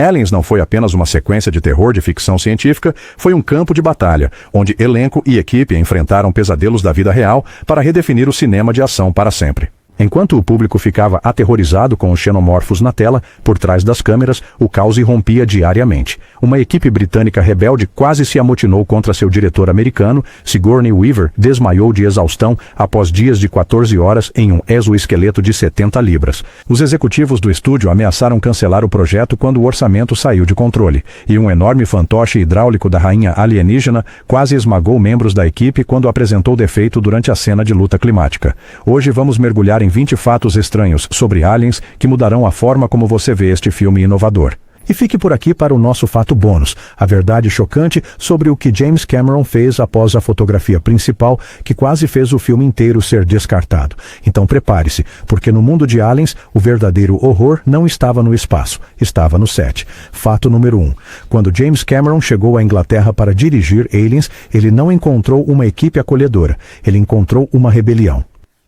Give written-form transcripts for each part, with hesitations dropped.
Aliens não foi apenas uma sequência de terror de ficção científica, foi um campo de batalha, onde elenco e equipe enfrentaram pesadelos da vida real para redefinir o cinema de ação para sempre. Enquanto o público ficava aterrorizado com os xenomorfos na tela, por trás das câmeras, o caos irrompia diariamente. Uma equipe britânica rebelde quase se amotinou contra seu diretor americano. Sigourney Weaver desmaiou de exaustão após dias de 14 horas em um exoesqueleto de 70 libras. Os executivos do estúdio ameaçaram cancelar o projeto quando o orçamento saiu de controle, e um enorme fantoche hidráulico da rainha alienígena quase esmagou membros da equipe quando apresentou defeito durante a cena de luta climática. Hoje vamos mergulhar em 20 fatos estranhos sobre aliens que mudarão a forma como você vê este filme inovador. E fique por aqui para o nosso fato bônus, a verdade chocante sobre o que James Cameron fez após a fotografia principal, que quase fez o filme inteiro ser descartado. Então prepare-se, porque no mundo de aliens, o verdadeiro horror não estava no espaço, estava no set. Fato número 1. Quando James Cameron chegou à Inglaterra para dirigir Aliens, ele não encontrou uma equipe acolhedora, ele encontrou uma rebelião.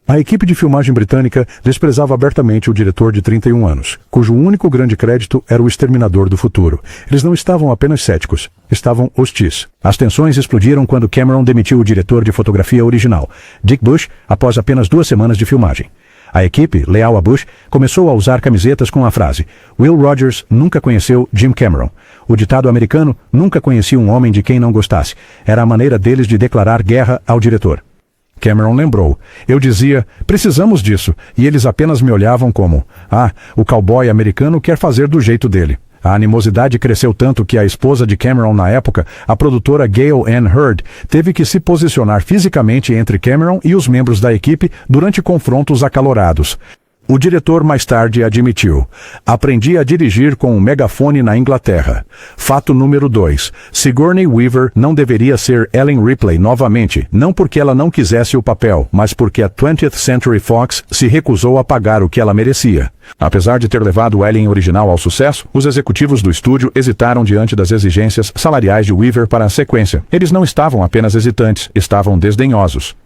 A equipe de filmagem britânica desprezava abertamente o diretor de 31 anos, cujo único grande crédito era o Exterminador do Futuro. Eles não estavam apenas céticos, estavam hostis. As tensões explodiram quando Cameron demitiu o diretor de fotografia original, Dick Bush, após apenas 2 semanas de filmagem. A equipe, leal a Bush, começou a usar camisetas com a frase "Will Rogers nunca conheceu Jim Cameron". O ditado americano "nunca conheci um homem de quem não gostasse" era a maneira deles de declarar guerra ao diretor. Cameron lembrou: "Eu dizia, precisamos disso, e eles apenas me olhavam como, o cowboy americano quer fazer do jeito dele." A animosidade cresceu tanto que a esposa de Cameron na época, a produtora Gail Ann Hurd, teve que se posicionar fisicamente entre Cameron e os membros da equipe durante confrontos acalorados. O diretor mais tarde admitiu: "Aprendi a dirigir com um megafone na Inglaterra." Fato número 2. Sigourney Weaver não deveria ser Ellen Ripley novamente, não porque ela não quisesse o papel, mas porque a 20th Century Fox se recusou a pagar o que ela merecia. Apesar de ter levado o Alien original ao sucesso, os executivos do estúdio hesitaram diante das exigências salariais de Weaver para a sequência. Eles não estavam apenas hesitantes, estavam desdenhosos.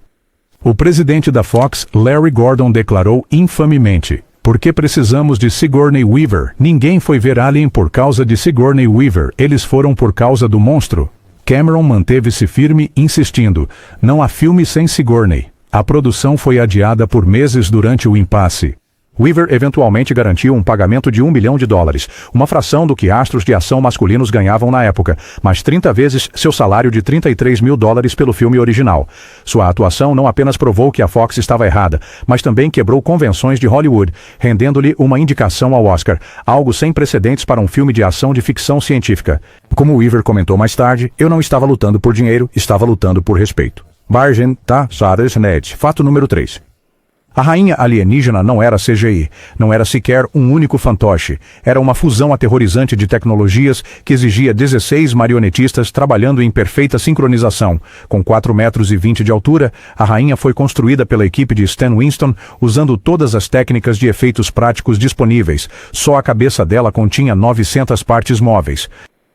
O presidente da Fox, Larry Gordon, declarou infamemente: "Por que precisamos de Sigourney Weaver? Ninguém foi ver Alien por causa de Sigourney Weaver, eles foram por causa do monstro." Cameron manteve-se firme, insistindo: "Não há filme sem Sigourney." A produção foi adiada por meses durante o impasse. Weaver eventualmente garantiu um pagamento de $1 milhão, uma fração do que astros de ação masculinos ganhavam na época, mas 30 vezes seu salário de $33 mil pelo filme original. Sua atuação não apenas provou que a Fox estava errada, mas também quebrou convenções de Hollywood, rendendo-lhe uma indicação ao Oscar, algo sem precedentes para um filme de ação de ficção científica. Como Weaver comentou mais tarde: "Eu não estava lutando por dinheiro, estava lutando por respeito." Bargen, Ned. Fato número 3. A rainha alienígena não era CGI, não era sequer um único fantoche. Era uma fusão aterrorizante de tecnologias que exigia 16 marionetistas trabalhando em perfeita sincronização. Com 4,20 metros de altura, a rainha foi construída pela equipe de Stan Winston usando todas as técnicas de efeitos práticos disponíveis. Só a cabeça dela continha 900 partes móveis.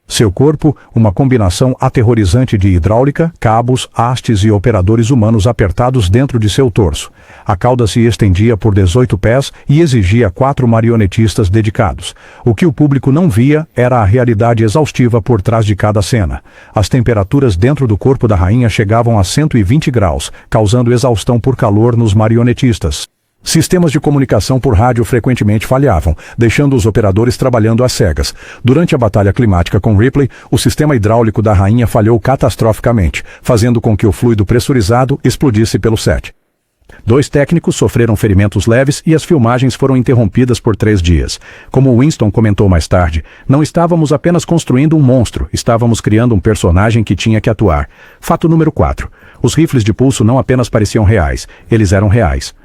Seu corpo, uma combinação aterrorizante de hidráulica, cabos, hastes e operadores humanos apertados dentro de seu torso. A cauda se estendia por 18 pés e exigia 4 marionetistas dedicados. O que o público não via era a realidade exaustiva por trás de cada cena. As temperaturas dentro do corpo da rainha chegavam a 120 graus, causando exaustão por calor nos marionetistas. Sistemas de comunicação por rádio frequentemente falhavam, deixando os operadores trabalhando às cegas. Durante a batalha climática com Ripley, o sistema hidráulico da rainha falhou catastroficamente, fazendo com que o fluido pressurizado explodisse pelo set. 2 técnicos sofreram ferimentos leves e as filmagens foram interrompidas por 3 dias. Como Winston comentou mais tarde: "Não estávamos apenas construindo um monstro, estávamos criando um personagem que tinha que atuar." Fato número 4. Os rifles de pulso não apenas pareciam reais, eles eram reais.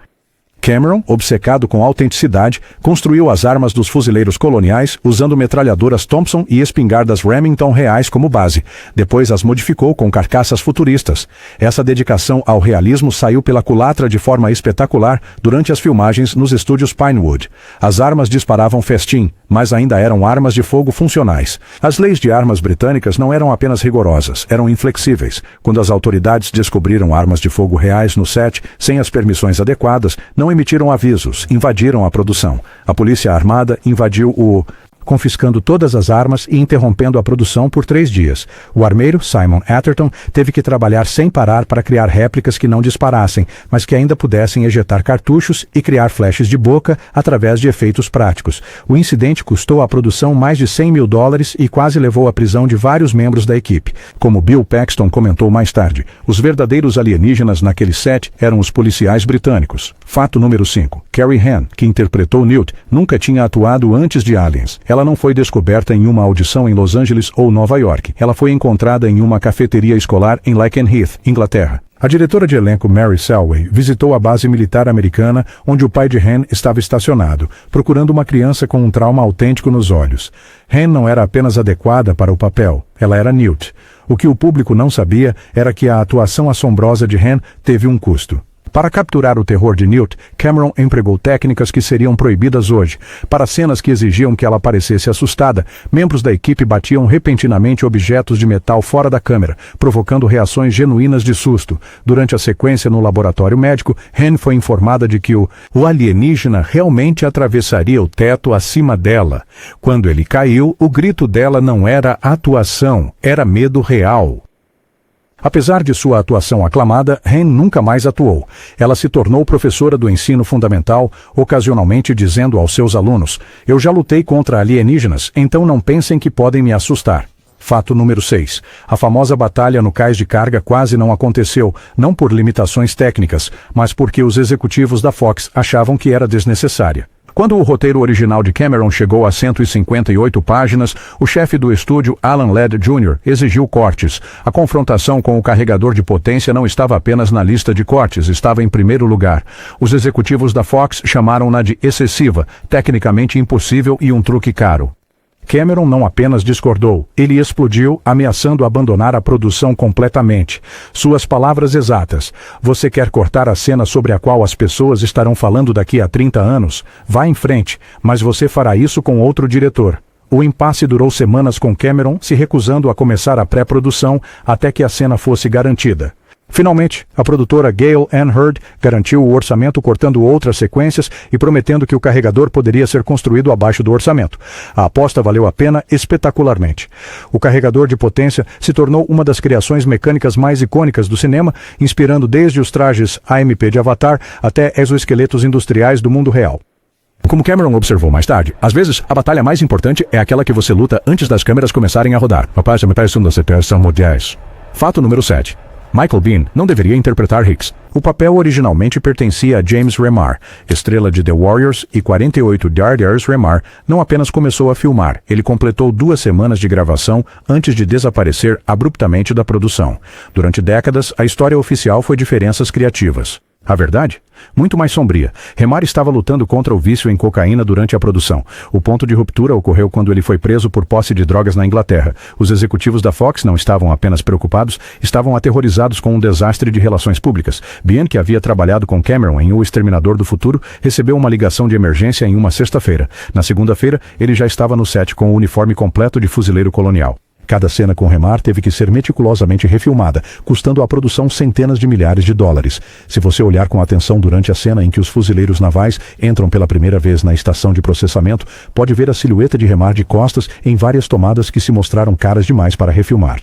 Cameron, obcecado com autenticidade, construiu as armas dos fuzileiros coloniais usando metralhadoras Thompson e espingardas Remington reais como base. Depois as modificou com carcaças futuristas. Essa dedicação ao realismo saiu pela culatra de forma espetacular durante as filmagens nos estúdios Pinewood. As armas disparavam festim, mas ainda eram armas de fogo funcionais. As leis de armas britânicas não eram apenas rigorosas, eram inflexíveis. Quando as autoridades descobriram armas de fogo reais no set, sem as permissões adequadas, não emitiram avisos, invadiram a produção. A polícia armada invadiu o confiscando todas as armas e interrompendo a produção por 3 dias. O armeiro, Simon Atherton, teve que trabalhar sem parar para criar réplicas que não disparassem, mas que ainda pudessem ejetar cartuchos e criar flashes de boca através de efeitos práticos. O incidente custou à produção mais de $100 mil e quase levou à prisão de vários membros da equipe. Como Bill Paxton comentou mais tarde, os verdadeiros alienígenas naquele set eram os policiais britânicos. Fato número 5. Carrie Henn, que interpretou Newt, nunca tinha atuado antes de Aliens. Ela não foi descoberta em uma audição em Los Angeles ou Nova York. Ela foi encontrada em uma cafeteria escolar em Lakenheath, Inglaterra. A diretora de elenco Mary Selway visitou a base militar americana onde o pai de Henn estava estacionado, procurando uma criança com um trauma autêntico nos olhos. Henn não era apenas adequada para o papel, ela era Newt. O que o público não sabia era que a atuação assombrosa de Henn teve um custo. Para capturar o terror de Newt, Cameron empregou técnicas que seriam proibidas hoje. Para cenas que exigiam que ela parecesse assustada, membros da equipe batiam repentinamente objetos de metal fora da câmera, provocando reações genuínas de susto. Durante a sequência no laboratório médico, Henn foi informada de que o alienígena realmente atravessaria o teto acima dela. Quando ele caiu, o grito dela não era atuação, era medo real. Apesar de sua atuação aclamada, Henn nunca mais atuou. Ela se tornou professora do ensino fundamental, ocasionalmente dizendo aos seus alunos: "Eu já lutei contra alienígenas, então não pensem que podem me assustar." Fato número 6. A famosa batalha no cais de carga quase não aconteceu, não por limitações técnicas, mas porque os executivos da Fox achavam que era desnecessária. Quando o roteiro original de Cameron chegou a 158 páginas, o chefe do estúdio, Alan Ladd Jr., exigiu cortes. A confrontação com o carregador de potência não estava apenas na lista de cortes, estava em primeiro lugar. Os executivos da Fox chamaram-na de excessiva, tecnicamente impossível e um truque caro. Cameron não apenas discordou, ele explodiu, ameaçando abandonar a produção completamente. Suas palavras exatas: "Você quer cortar a cena sobre a qual as pessoas estarão falando daqui a 30 anos? Vá em frente, mas você fará isso com outro diretor." O impasse durou semanas com Cameron se recusando a começar a pré-produção até que a cena fosse garantida. Finalmente, a produtora Gale Ann Hurd garantiu o orçamento cortando outras sequências e prometendo que o carregador poderia ser construído abaixo do orçamento. A aposta valeu a pena espetacularmente. O carregador de potência se tornou uma das criações mecânicas mais icônicas do cinema, inspirando desde os trajes AMP de Avatar até exoesqueletos industriais do mundo real. Como Cameron observou mais tarde, às vezes a batalha mais importante é aquela que você luta antes das câmeras começarem a rodar. Fato número 7. Michael Biehn não deveria interpretar Hicks. O papel originalmente pertencia a James Remar, estrela de The Warriors e 48 Yard Remar não apenas começou a filmar, ele completou 2 semanas de gravação antes de desaparecer abruptamente da produção. Durante décadas, a história oficial foi diferenças criativas. A verdade? Muito mais sombria. Remar estava lutando contra o vício em cocaína durante a produção. O ponto de ruptura ocorreu quando ele foi preso por posse de drogas na Inglaterra. Os executivos da Fox não estavam apenas preocupados, estavam aterrorizados com um desastre de relações públicas. Biehn, que havia trabalhado com Cameron em O Exterminador do Futuro, recebeu uma ligação de emergência em uma sexta-feira. Na segunda-feira, ele já estava no set com o uniforme completo de fuzileiro colonial. Cada cena com Remar teve que ser meticulosamente refilmada, custando à produção centenas de milhares de dólares. Se você olhar com atenção durante a cena em que os fuzileiros navais entram pela primeira vez na estação de processamento, pode ver a silhueta de Remar de costas em várias tomadas que se mostraram caras demais para refilmar.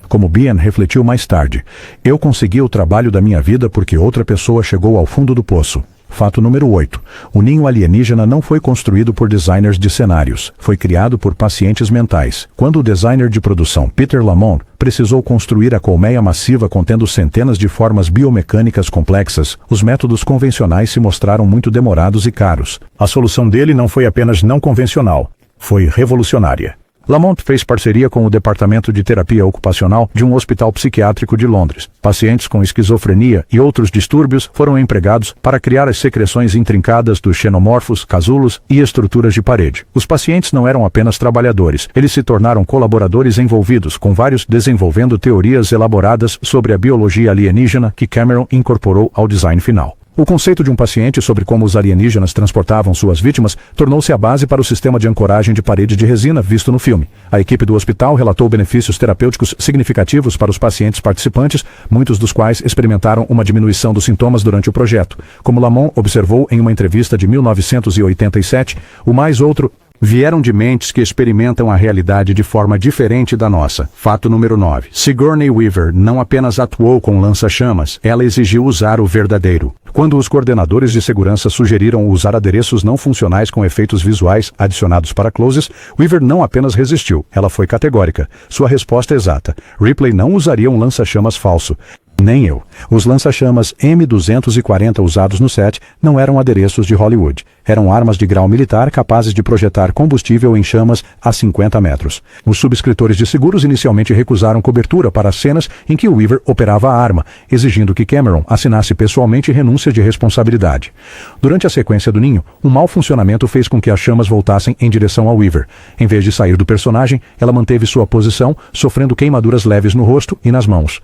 Como Biehn refletiu mais tarde: "Eu consegui o trabalho da minha vida porque outra pessoa chegou ao fundo do poço." Fato número 8. O ninho alienígena não foi construído por designers de cenários. Foi criado por pacientes mentais. Quando o designer de produção Peter Lamont precisou construir a colmeia massiva contendo centenas de formas biomecânicas complexas, os métodos convencionais se mostraram muito demorados e caros. A solução dele não foi apenas não convencional, foi revolucionária. Lamont fez parceria com o Departamento de Terapia Ocupacional de um hospital psiquiátrico de Londres. Pacientes com esquizofrenia e outros distúrbios foram empregados para criar as secreções intrincadas dos xenomorfos, casulos e estruturas de parede. Os pacientes não eram apenas trabalhadores, eles se tornaram colaboradores envolvidos, com vários desenvolvendo teorias elaboradas sobre a biologia alienígena que Cameron incorporou ao design final. O conceito de um paciente sobre como os alienígenas transportavam suas vítimas tornou-se a base para o sistema de ancoragem de parede de resina visto no filme. A equipe do hospital relatou benefícios terapêuticos significativos para os pacientes participantes, muitos dos quais experimentaram uma diminuição dos sintomas durante o projeto. Como Lamont observou em uma entrevista de 1987, o mais outro Vieram de mentes que experimentam a realidade de forma diferente da nossa. Fato número 9. Sigourney Weaver não apenas atuou com lança-chamas, ela exigiu usar o verdadeiro. Quando os coordenadores de segurança sugeriram usar adereços não funcionais com efeitos visuais adicionados para closes, Weaver não apenas resistiu, ela foi categórica. Sua resposta é exata. Ripley não usaria um lança-chamas falso. Nem eu. Os lança-chamas M240 usados no set não eram adereços de Hollywood. Eram armas de grau militar capazes de projetar combustível em chamas a 50 metros. Os subscritores de seguros inicialmente recusaram cobertura para as cenas em que Weaver operava a arma, exigindo que Cameron assinasse pessoalmente renúncia de responsabilidade. Durante a sequência do ninho, um mau funcionamento fez com que as chamas voltassem em direção a Weaver. Em vez de sair do personagem, ela manteve sua posição, sofrendo queimaduras leves no rosto e nas mãos.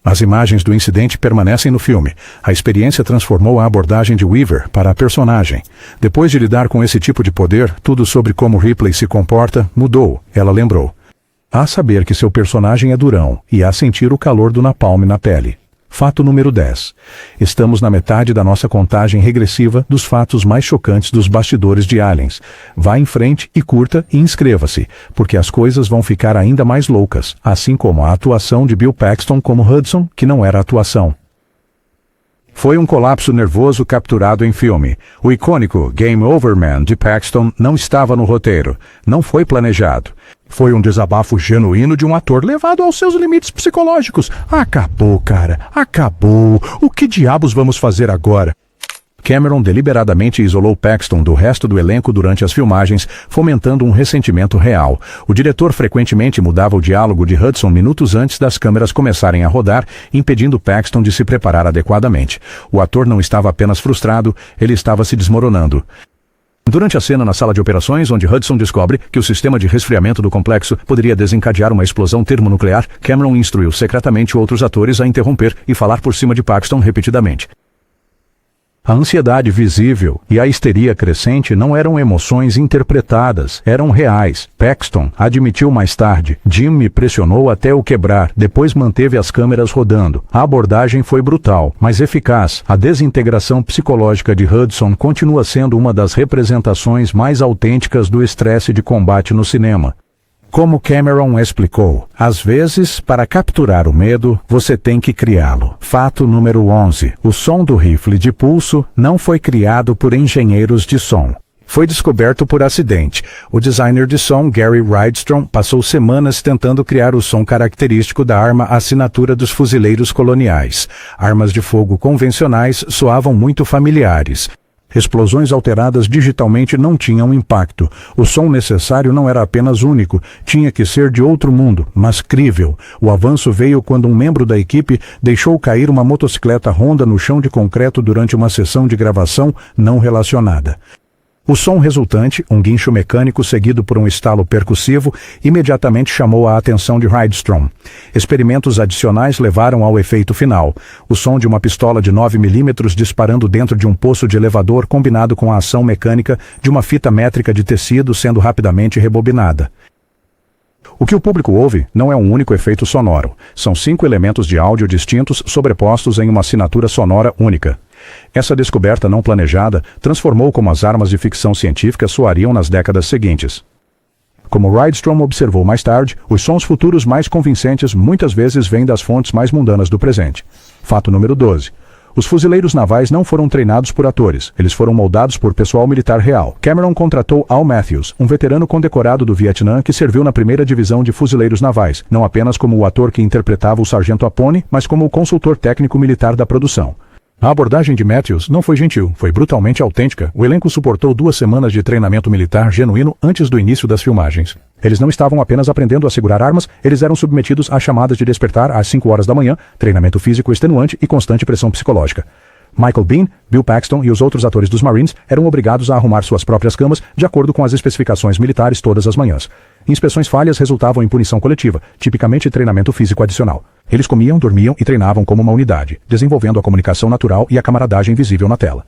As imagens do incidente permanecem no filme. A experiência transformou a abordagem de Weaver para a personagem. Depois de lidar com esse tipo de poder, tudo sobre como Ripley se comporta mudou, ela lembrou. A saber que seu personagem é durão e a sentir o calor do napalm na pele. Fato número 10. Estamos na metade da nossa contagem regressiva dos fatos mais chocantes dos bastidores de Aliens. Vá em frente e curta e inscreva-se, porque as coisas vão ficar ainda mais loucas, assim como a atuação de Bill Paxton como Hudson, que não era atuação. Foi um colapso nervoso capturado em filme. O icônico Game Over Man de Paxton não estava no roteiro. Não foi planejado. Foi um desabafo genuíno de um ator levado aos seus limites psicológicos. Acabou, cara. Acabou. O que diabos vamos fazer agora? Cameron deliberadamente isolou Paxton do resto do elenco durante as filmagens, fomentando um ressentimento real. O diretor frequentemente mudava o diálogo de Hudson minutos antes das câmeras começarem a rodar, impedindo Paxton de se preparar adequadamente. O ator não estava apenas frustrado, ele estava se desmoronando. Durante a cena na sala de operações, onde Hudson descobre que o sistema de resfriamento do complexo poderia desencadear uma explosão termonuclear, Cameron instruiu secretamente outros atores a interromper e falar por cima de Paxton repetidamente. A ansiedade visível e a histeria crescente não eram emoções interpretadas, eram reais. Paxton admitiu mais tarde. Jim me pressionou até o quebrar, depois manteve as câmeras rodando. A abordagem foi brutal, mas eficaz. A desintegração psicológica de Hudson continua sendo uma das representações mais autênticas do estresse de combate no cinema. Como Cameron explicou, às vezes, para capturar o medo, você tem que criá-lo. Fato número 11. O som do rifle de pulso não foi criado por engenheiros de som. Foi descoberto por acidente. O designer de som, Gary Rydstrom, passou semanas tentando criar o som característico da arma assinatura dos fuzileiros coloniais. Armas de fogo convencionais soavam muito familiares. Explosões alteradas digitalmente não tinham impacto. O som necessário não era apenas único, tinha que ser de outro mundo, mas crível. O avanço veio quando um membro da equipe deixou cair uma motocicleta Honda no chão de concreto durante uma sessão de gravação não relacionada. O som resultante, um guincho mecânico seguido por um estalo percussivo, imediatamente chamou a atenção de Rydstrom. Experimentos adicionais levaram ao efeito final. O som de uma pistola de 9mm disparando dentro de um poço de elevador combinado com a ação mecânica de uma fita métrica de tecido sendo rapidamente rebobinada. O que o público ouve não é um único efeito sonoro. São 5 elementos de áudio distintos sobrepostos em uma assinatura sonora única. Essa descoberta não planejada transformou como as armas de ficção científica soariam nas décadas seguintes. Como Rydstrom observou mais tarde, os sons futuros mais convincentes muitas vezes vêm das fontes mais mundanas do presente. Fato número 12. Os fuzileiros navais não foram treinados por atores, eles foram moldados por pessoal militar real. Cameron contratou Al Matthews, um veterano condecorado do Vietnã que serviu na primeira divisão de fuzileiros navais, não apenas como o ator que interpretava o sargento Apone, mas como o consultor técnico militar da produção. A abordagem de Matthews não foi gentil, foi brutalmente autêntica. O elenco suportou 2 semanas de treinamento militar genuíno antes do início das filmagens. Eles não estavam apenas aprendendo a segurar armas, eles eram submetidos a chamadas de despertar às 5 horas da manhã, treinamento físico extenuante e constante pressão psicológica. Michael Biehn, Bill Paxton e os outros atores dos Marines eram obrigados a arrumar suas próprias camas de acordo com as especificações militares todas as manhãs. Inspeções falhas resultavam em punição coletiva, tipicamente treinamento físico adicional. Eles comiam, dormiam e treinavam como uma unidade, desenvolvendo a comunicação natural e a camaradagem visível na tela.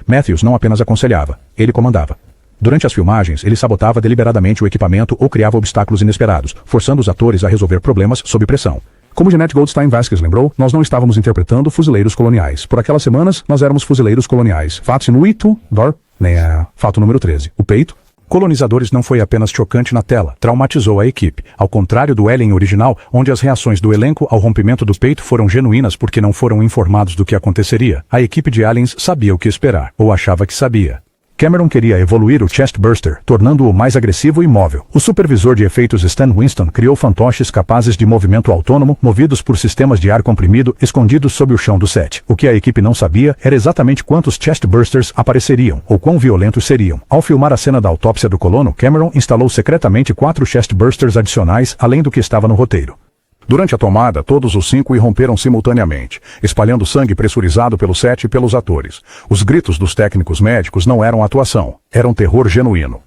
Matthews não apenas aconselhava, ele comandava. Durante as filmagens, ele sabotava deliberadamente o equipamento ou criava obstáculos inesperados, forçando os atores a resolver problemas sob pressão. Como Jeanette Goldstein Vasquez lembrou, nós não estávamos interpretando fuzileiros coloniais. Por aquelas semanas, nós éramos fuzileiros coloniais. Fato número 13. O peito. Colonizadores não foi apenas chocante na tela, traumatizou a equipe. Ao contrário do Alien original, onde as reações do elenco ao rompimento do peito foram genuínas porque não foram informados do que aconteceria, a equipe de Aliens sabia o que esperar, ou achava que sabia. Cameron queria evoluir o Chestburster, tornando-o mais agressivo e móvel. O supervisor de efeitos Stan Winston criou fantoches capazes de movimento autônomo, movidos por sistemas de ar comprimido, escondidos sob o chão do set. O que a equipe não sabia era exatamente quantos Chestbursters apareceriam, ou quão violentos seriam. Ao filmar a cena da autópsia do colono, Cameron instalou secretamente 4 Chestbursters adicionais, além do que estava no roteiro. Durante a tomada, todos os 5 irromperam simultaneamente, espalhando sangue pressurizado pelo set e pelos atores. Os gritos dos técnicos médicos não eram atuação, eram terror genuíno.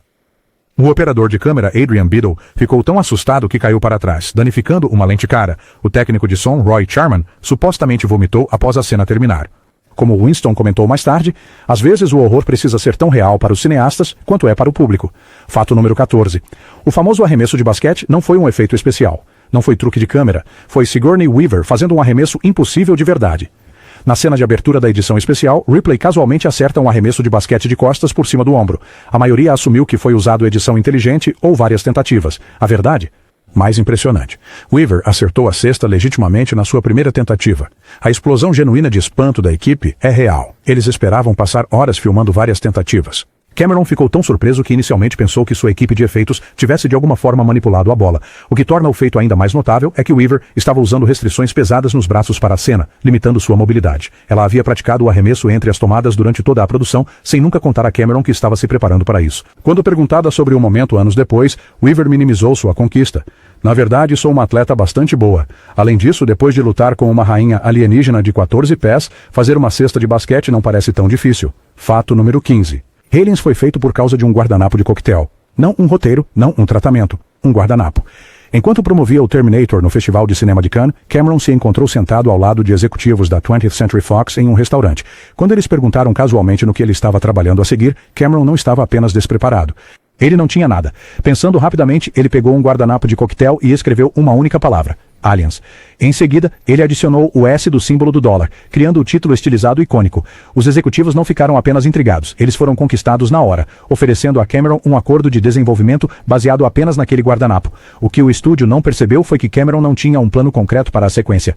O operador de câmera Adrian Biddle ficou tão assustado que caiu para trás, danificando uma lente cara. O técnico de som Roy Charman supostamente vomitou após a cena terminar. Como Winston comentou mais tarde, às vezes o horror precisa ser tão real para os cineastas quanto é para o público. Fato número 14. O famoso arremesso de basquete não foi um efeito especial. Não foi truque de câmera, foi Sigourney Weaver fazendo um arremesso impossível de verdade. Na cena de abertura da edição especial, Ripley casualmente acerta um arremesso de basquete de costas por cima do ombro. A maioria assumiu que foi usado edição inteligente ou várias tentativas. A verdade? Mais impressionante. Weaver acertou a cesta legitimamente na sua primeira tentativa. A explosão genuína de espanto da equipe é real. Eles esperavam passar horas filmando várias tentativas. Cameron ficou tão surpreso que inicialmente pensou que sua equipe de efeitos tivesse de alguma forma manipulado a bola. O que torna o feito ainda mais notável é que Weaver estava usando restrições pesadas nos braços para a cena, limitando sua mobilidade. Ela havia praticado o arremesso entre as tomadas durante toda a produção, sem nunca contar a Cameron que estava se preparando para isso. Quando perguntada sobre o momento anos depois, Weaver minimizou sua conquista. Na verdade, sou uma atleta bastante boa. Além disso, depois de lutar com uma rainha alienígena de 14 pés, fazer uma cesta de basquete não parece tão difícil. Fato número 15. Aliens foi feito por causa de um guardanapo de coquetel. Não um roteiro, não um tratamento. Um guardanapo. Enquanto promovia o Terminator no Festival de Cinema de Cannes, Cameron se encontrou sentado ao lado de executivos da 20th Century Fox em um restaurante. Quando eles perguntaram casualmente no que ele estava trabalhando a seguir, Cameron não estava apenas despreparado. Ele não tinha nada. Pensando rapidamente, ele pegou um guardanapo de coquetel e escreveu uma única palavra. Aliens. Em seguida, ele adicionou o S do símbolo do dólar, criando o título estilizado icônico. Os executivos não ficaram apenas intrigados, eles foram conquistados na hora, oferecendo a Cameron um acordo de desenvolvimento baseado apenas naquele guardanapo. O que o estúdio não percebeu foi que Cameron não tinha um plano concreto para a sequência.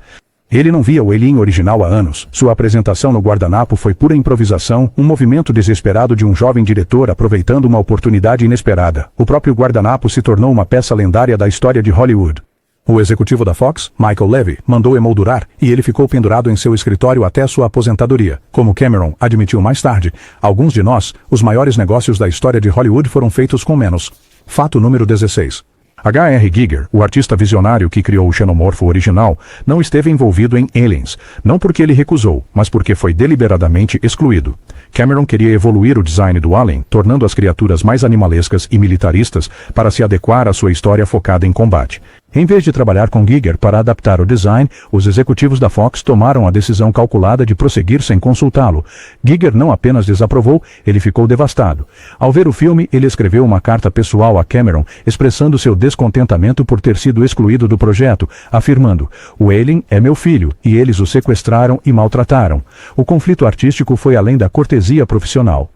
Ele não via o Alien original há anos. Sua apresentação no guardanapo foi pura improvisação, um movimento desesperado de um jovem diretor aproveitando uma oportunidade inesperada. O próprio guardanapo se tornou uma peça lendária da história de Hollywood. O executivo da Fox, Michael Levy, mandou emoldurar e ele ficou pendurado em seu escritório até sua aposentadoria. Como Cameron admitiu mais tarde, alguns de nós, os maiores negócios da história de Hollywood foram feitos com menos. Fato número 16. H.R. Giger, o artista visionário que criou o xenomorfo original, não esteve envolvido em Aliens, não porque ele recusou, mas porque foi deliberadamente excluído. Cameron queria evoluir o design do Alien, tornando as criaturas mais animalescas e militaristas para se adequar à sua história focada em combate. Em vez de trabalhar com Giger para adaptar o design, os executivos da Fox tomaram a decisão calculada de prosseguir sem consultá-lo. Giger não apenas desaprovou, ele ficou devastado. Ao ver o filme, ele escreveu uma carta pessoal a Cameron, expressando seu descontentamento por ter sido excluído do projeto, afirmando: "O Alien é meu filho, e eles o sequestraram e maltrataram." O conflito artístico foi além da cortesia profissional.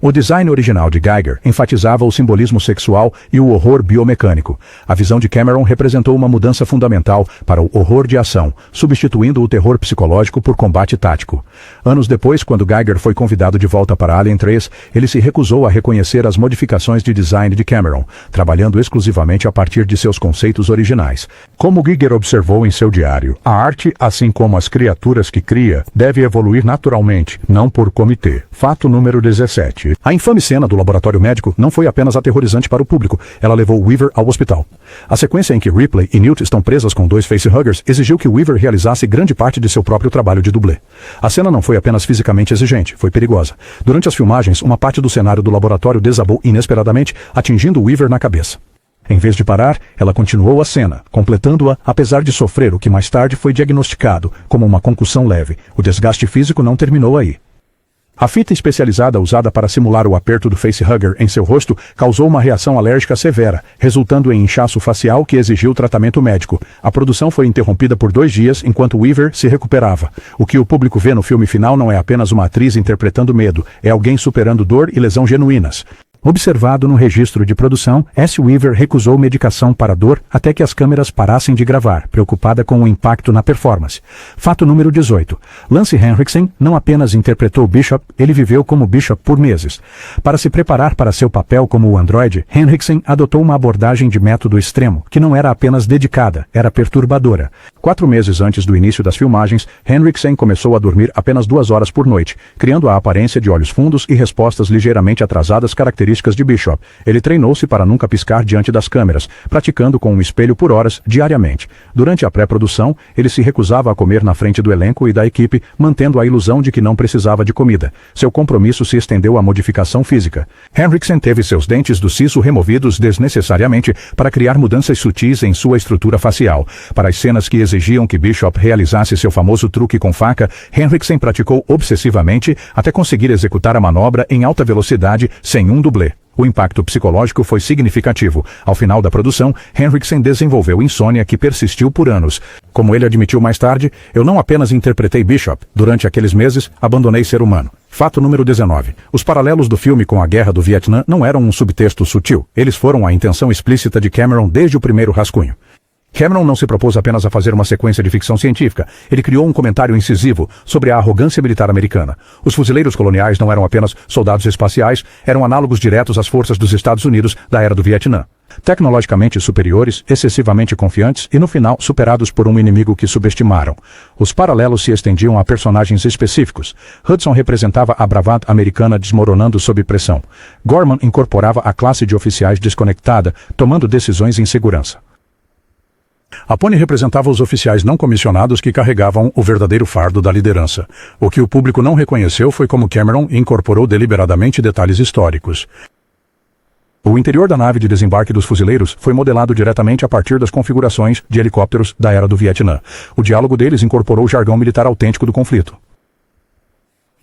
O design original de Giger enfatizava o simbolismo sexual e o horror biomecânico. A visão de Cameron representou uma mudança fundamental para o horror de ação, substituindo o terror psicológico por combate tático. Anos depois, quando Giger foi convidado de volta para Alien 3, ele se recusou a reconhecer as modificações de design de Cameron, trabalhando exclusivamente a partir de seus conceitos originais. Como Giger observou em seu diário, a arte, assim como as criaturas que cria, deve evoluir naturalmente, não por comitê. Fato número 17. A infame cena do laboratório médico não foi apenas aterrorizante para o público, ela levou Weaver ao hospital. A sequência em que Ripley e Newt estão presas com 2 facehuggers exigiu que Weaver realizasse grande parte de seu próprio trabalho de dublê. A cena não foi apenas fisicamente exigente, foi perigosa. Durante as filmagens, uma parte do cenário do laboratório desabou inesperadamente, atingindo Weaver na cabeça. Em vez de parar, ela continuou a cena, completando-a, apesar de sofrer o que mais tarde foi diagnosticado como uma concussão leve. O desgaste físico não terminou aí. A fita especializada usada para simular o aperto do facehugger em seu rosto causou uma reação alérgica severa, resultando em inchaço facial que exigiu tratamento médico. A produção foi interrompida por 2 dias enquanto Weaver se recuperava. O que o público vê no filme final não é apenas uma atriz interpretando medo, é alguém superando dor e lesão genuínas. Observado no registro de produção, S. Weaver recusou medicação para dor até que as câmeras parassem de gravar, preocupada com o impacto na performance. Fato número 18. Lance Henriksen não apenas interpretou Bishop, ele viveu como Bishop por meses. Para se preparar para seu papel como o androide, Henriksen adotou uma abordagem de método extremo, que não era apenas dedicada, era perturbadora. 4 meses antes do início das filmagens, Henriksen começou a dormir apenas 2 horas por noite, criando a aparência de olhos fundos e respostas ligeiramente atrasadas características de Bishop. Ele treinou-se para nunca piscar diante das câmeras, praticando com um espelho por horas, diariamente. Durante a pré-produção, ele se recusava a comer na frente do elenco e da equipe, mantendo a ilusão de que não precisava de comida. Seu compromisso se estendeu à modificação física. Henriksen teve seus dentes do siso removidos desnecessariamente para criar mudanças sutis em sua estrutura facial. Para as cenas que exigiam que Bishop realizasse seu famoso truque com faca, Henriksen praticou obsessivamente até conseguir executar a manobra em alta velocidade sem um dublê. O impacto psicológico foi significativo. Ao final da produção, Henriksen desenvolveu insônia que persistiu por anos. Como ele admitiu mais tarde, eu não apenas interpretei Bishop. Durante aqueles meses, abandonei ser humano. Fato número 19. Os paralelos do filme com a Guerra do Vietnã não eram um subtexto sutil. Eles foram a intenção explícita de Cameron desde o primeiro rascunho. Cameron não se propôs apenas a fazer uma sequência de ficção científica. Ele criou um comentário incisivo sobre a arrogância militar americana. Os fuzileiros coloniais não eram apenas soldados espaciais, eram análogos diretos às forças dos Estados Unidos da era do Vietnã. Tecnologicamente superiores, excessivamente confiantes e, no final, superados por um inimigo que subestimaram. Os paralelos se estendiam a personagens específicos. Hudson representava a bravata americana desmoronando sob pressão. Gorman incorporava a classe de oficiais desconectada, tomando decisões em segurança. Apone representava os oficiais não comissionados que carregavam o verdadeiro fardo da liderança. O que o público não reconheceu foi como Cameron incorporou deliberadamente detalhes históricos. O interior da nave de desembarque dos fuzileiros foi modelado diretamente a partir das configurações de helicópteros da era do Vietnã. O diálogo deles incorporou o jargão militar autêntico do conflito.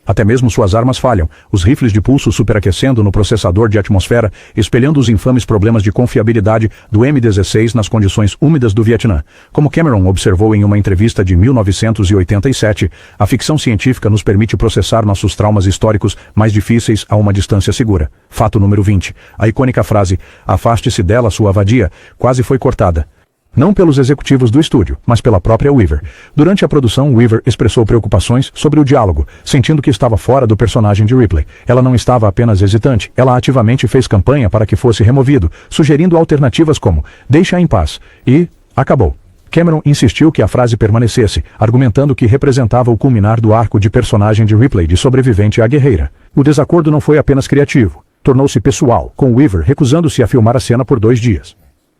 Até mesmo suas armas falham, os rifles de pulso superaquecendo no processador de atmosfera, espelhando os infames problemas de confiabilidade do M-16 nas condições úmidas do Vietnã. Como Cameron observou em uma entrevista de 1987, a ficção científica nos permite processar nossos traumas históricos mais difíceis a uma distância segura. Fato número 20. A icônica frase, "Afaste-se dela, sua vadia", quase foi cortada. Não pelos executivos do estúdio, mas pela própria Weaver. Durante a produção, Weaver expressou preocupações sobre o diálogo, sentindo que estava fora do personagem de Ripley. Ela não estava apenas hesitante, ela ativamente fez campanha para que fosse removido, sugerindo alternativas como "deixa em paz" e "acabou". Cameron insistiu que a frase permanecesse, argumentando que representava o culminar do arco de personagem de Ripley de sobrevivente à guerreira. O desacordo não foi apenas criativo, tornou-se pessoal, com Weaver recusando-se a filmar a cena por 2 dias.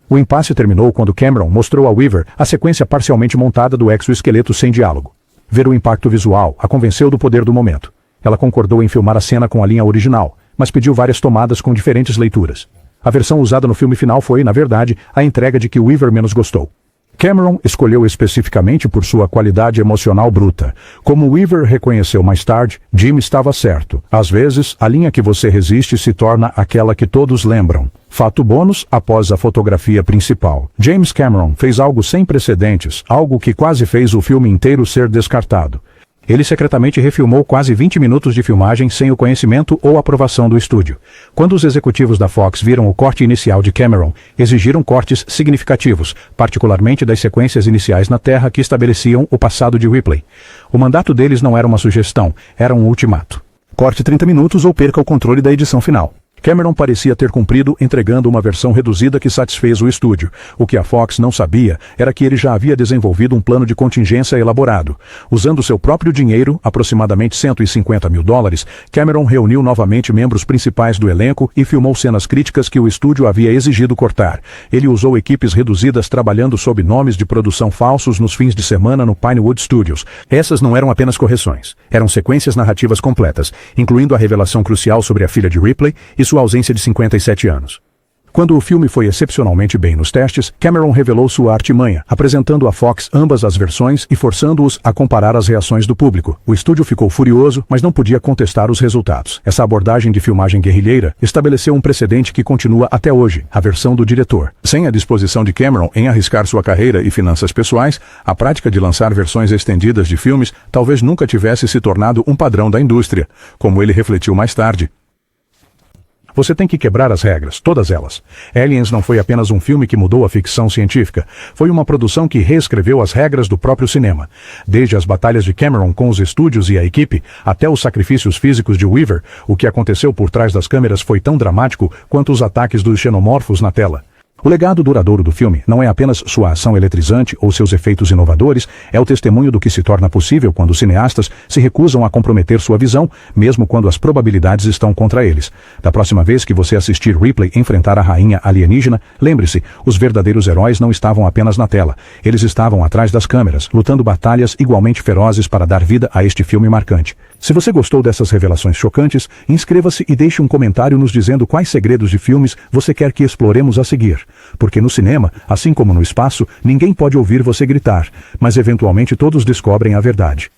O impasse terminou quando Cameron mostrou a Weaver a sequência parcialmente montada do exoesqueleto sem diálogo. Ver o impacto visual a convenceu do poder do momento. Ela concordou em filmar a cena com a linha original, mas pediu várias tomadas com diferentes leituras. A versão usada no filme final foi, na verdade, a entrega de que Weaver menos gostou. Cameron escolheu especificamente por sua qualidade emocional bruta. Como Weaver reconheceu mais tarde, Jim estava certo. Às vezes, a linha que você resiste se torna aquela que todos lembram. Fato bônus após a fotografia principal. James Cameron fez algo sem precedentes, algo que quase fez o filme inteiro ser descartado. Ele secretamente refilmou quase 20 minutos de filmagem sem o conhecimento ou aprovação do estúdio. Quando os executivos da Fox viram o corte inicial de Cameron, exigiram cortes significativos, particularmente das sequências iniciais na Terra que estabeleciam o passado de Ripley. O mandato deles não era uma sugestão, era um ultimato. Corte 30 minutos ou perca o controle da edição final. Cameron parecia ter cumprido entregando uma versão reduzida que satisfez o estúdio. O que a Fox não sabia era que ele já havia desenvolvido um plano de contingência elaborado. Usando seu próprio dinheiro, aproximadamente $150 mil, Cameron reuniu novamente membros principais do elenco e filmou cenas críticas que o estúdio havia exigido cortar. Ele usou equipes reduzidas trabalhando sob nomes de produção falsos nos fins de semana no Pinewood Studios. Essas não eram apenas correções. Eram sequências narrativas completas, incluindo a revelação crucial sobre a filha de Ripley e sua ausência de 57 anos. Quando o filme foi excepcionalmente bem nos testes, Cameron revelou sua artimanha, apresentando à Fox ambas as versões e forçando-os a comparar as reações do público. O estúdio ficou furioso, mas não podia contestar os resultados. Essa abordagem de filmagem guerrilheira estabeleceu um precedente que continua até hoje, a versão do diretor. Sem a disposição de Cameron em arriscar sua carreira e finanças pessoais, a prática de lançar versões estendidas de filmes talvez nunca tivesse se tornado um padrão da indústria, como ele refletiu mais tarde. Você tem que quebrar as regras, todas elas. Aliens não foi apenas um filme que mudou a ficção científica. Foi uma produção que reescreveu as regras do próprio cinema. Desde as batalhas de Cameron com os estúdios e a equipe, até os sacrifícios físicos de Weaver, o que aconteceu por trás das câmeras foi tão dramático quanto os ataques dos xenomorfos na tela. O legado duradouro do filme não é apenas sua ação eletrizante ou seus efeitos inovadores, é o testemunho do que se torna possível quando os cineastas se recusam a comprometer sua visão, mesmo quando as probabilidades estão contra eles. Da próxima vez que você assistir Ripley enfrentar a rainha alienígena, lembre-se, os verdadeiros heróis não estavam apenas na tela. Eles estavam atrás das câmeras, lutando batalhas igualmente ferozes para dar vida a este filme marcante. Se você gostou dessas revelações chocantes, inscreva-se e deixe um comentário nos dizendo quais segredos de filmes você quer que exploremos a seguir. Porque no cinema, assim como no espaço, ninguém pode ouvir você gritar, mas eventualmente todos descobrem a verdade.